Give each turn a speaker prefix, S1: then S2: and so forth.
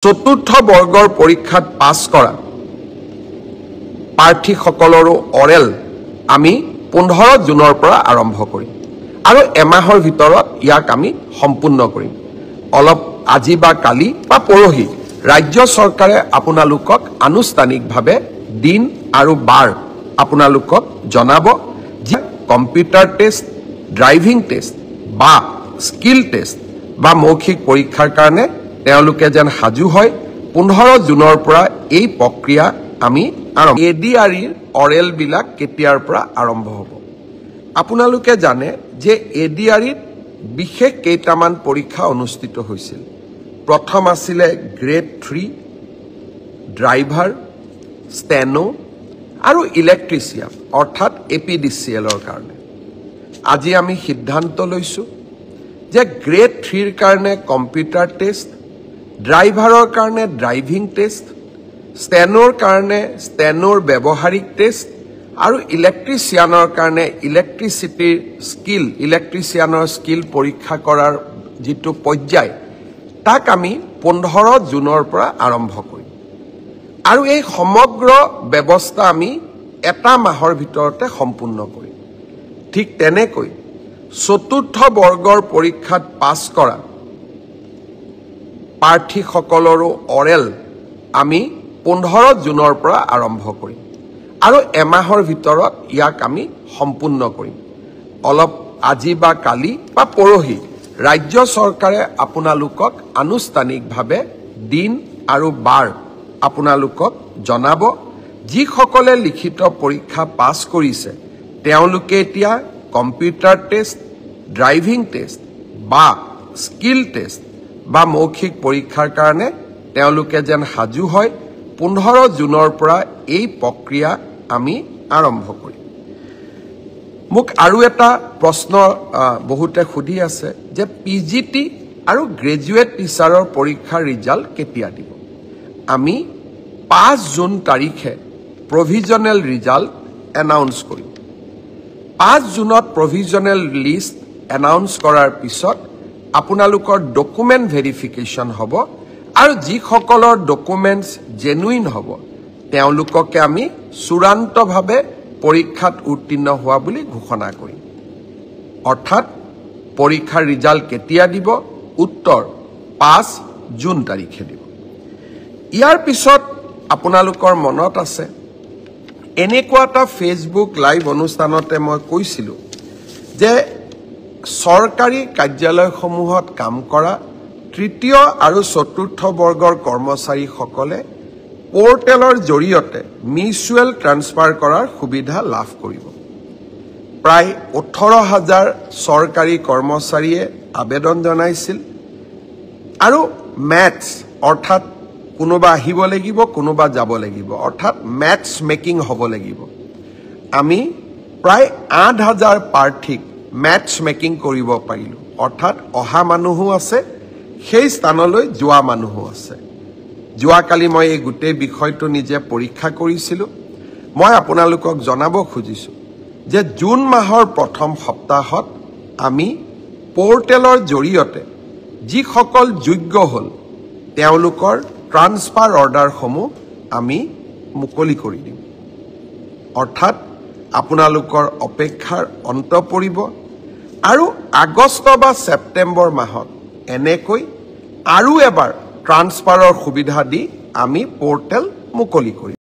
S1: চতুৰ্থ বৰ্গৰ পৰীক্ষাত পাছ কৰা প্ৰাৰ্থীসকলৰো অৰেল আমি 15 জুনৰ পৰা আৰম্ভ কৰিম আৰু এমাহৰ ভিতৰত ইয়াক আমি সম্পূৰ্ণ কৰিম। অলপ আজি বা কালি বা পৰহি ৰাজ্য চৰকাৰে আপোনালোকক আনুষ্ঠানিকভাৱে দিন আৰু বাৰ আপোনালোকক জনাব যে কম্পিউটাৰ টেষ্ট, ড্ৰাইভিং টেষ্ট বা স্কিল টেষ্ট বা মৌখিক পৰীক্ষাৰ কাৰণে তেওঁলোকে যেন সাজু হয়। 15 জুনৰ পৰা এই প্ৰক্ৰিয়া আমি এডিআৰইৰ অৰেল বিলাক কেতিয়াৰ পৰা আৰম্ভ হ'ব। আপোনালোকে জানে যে এডিআৰইত বিশেষ কেইটামান পৰীক্ষা অনুষ্ঠিত হৈছিল। প্ৰথম আছিল গ্ৰেড 3 ড্ৰাইভাৰ, ষ্টেনো আৰু ইলেক্ট্ৰিচিয়ান অৰ্থাৎ এপিডিচিএলৰ কাৰণে। আজি আমি সিদ্ধান্ত লৈছো যে গ্ৰেড 3ৰ কাৰণে কম্পিউটাৰ টেষ্ট, ড্ৰাইভাৰৰ কাৰণে ড্ৰাইভিং টেষ্ট, ষ্টেনোৰ কাৰণে ষ্টেনোৰ ব্যৱহাৰিক টেষ্ট আৰু ইলেক্ট্ৰিচিয়ানৰ কাৰণে ইলেক্ট্ৰিচিয়ানৰ স্কিল পৰীক্ষা কৰাৰ যিটো পৰ্যায় তাক আমি 15 জুনৰ পৰা আৰম্ভ কৰিম আৰু এই সমগ্ৰ ব্যৱস্থা আমি এটা মাহৰ ভিতৰতে সম্পূৰ্ণ কৰিম। ঠিক তেনেকৈ চতুৰ্থ বৰ্গৰ পৰীক্ষাত পাছ কৰা প্ৰাৰ্থীসকলৰো অৰেল আমি 15 জুনৰ পৰা আৰম্ভ কৰিম আৰু এমাহৰ ভিতৰত ইয়াক আমি সম্পূৰ্ণ কৰিম। অলপ আজি বা কালি বা পৰহি ৰাজ্য চৰকাৰে আপোনালোকক আনুষ্ঠানিকভাৱে দিন আৰু বাৰ আপোনালোকক জনাব। যিসকলে লিখিত পৰীক্ষা পাছ কৰিছে তেওঁলোকে এতিয়া কম্পিউটাৰ টেষ্ট, ড্ৰাইভিং টেষ্ট বা স্কিল টেষ্ট বা মৌখিক পৰীক্ষাৰ কাৰণে তেওঁলোকে যেন সাজু হয়। 15 জুনৰ পৰা এই প্ৰক্ৰিয়া আমি আৰম্ভ কৰিম। মোক আৰু এটা প্ৰশ্ন বহুতে সুধি আছে যে পিজিটি আৰু গ্ৰেজুৱেট টিচাৰৰ পৰীক্ষাৰ ৰিজাল্ট কেতিয়া দিব। আমি 5 জুন তাৰিখে প্ৰভিজনেল ৰিজাল্ট এনাউন্স কৰিম। 5 জুনত প্ৰভিজনেল লিষ্ট এনাউন্স কৰাৰ পিছত আপোনালোকৰ ডকুমেণ্ট ভেৰিফিকেশ্যন হ'ব আৰু যিসকলৰ ডকুমেণ্টছ জেনুইন হ'ব তেওঁলোককে আমি চূড়ান্তভাৱে পৰীক্ষাত উত্তীৰ্ণ হোৱা বুলি ঘোষণা কৰিম। অৰ্থাৎ পৰীক্ষাৰ ৰিজাল্ট কেতিয়া দিব? উত্তৰ 5 জুন তাৰিখে দিব। ইয়াৰ পিছত আপোনালোকৰ মনত আছে এনেকুৱা এটা ফেচবুক লাইভ অনুষ্ঠানতে মই কৈছিলোঁ যে চৰকাৰী কাৰ্যালয়সমূহত কাম কৰা তৃতীয় আৰু চতুৰ্থ বৰ্গৰ কৰ্মচাৰীসকলে পৰ্টেলৰ জৰিয়তে মিউচুৱেল ট্ৰান্সফাৰ কৰাৰ সুবিধা লাভ কৰিব। প্ৰায় 18,000 চৰকাৰী কৰ্মচাৰীয়ে আবেদন জনাইছিল আৰু মেটছ অৰ্থাৎ কোনোবা আহিব লাগিব, কোনোবা যাব লাগিব, অৰ্থাৎ মেটছ মেকিং হ'ব লাগিব। আমি প্ৰায় 8,000 প্ৰাৰ্থীক মেটছ মেকিং কৰিব পাৰিলোঁ। অৰ্থাৎ অহা মানুহো আছে, সেই স্থানলৈ যোৱা মানুহো আছে। যোৱাকালি মই এই গোটেই বিষয়টো নিজে পৰীক্ষা কৰিছিলোঁ। মই আপোনালোকক জনাব খুজিছোঁ যে জুন মাহৰ প্ৰথম সপ্তাহত আমি পৰ্টেলৰ জৰিয়তে যিসকল যোগ্য হ'ল তেওঁলোকৰ ট্ৰান্সফাৰ অৰ্ডাৰসমূহ আমি মুকলি কৰি দিম। অৰ্থাৎ আপোনালোকৰ অপেক্ষাৰ অন্ত পৰিব আৰু আগষ্ট বা ছেপ্টেম্বৰ মাহত এনেকৈ আৰু এবাৰ ট্ৰান্সফাৰৰ সুবিধা দি আমি পৰ্টেল মুকলি কৰিম।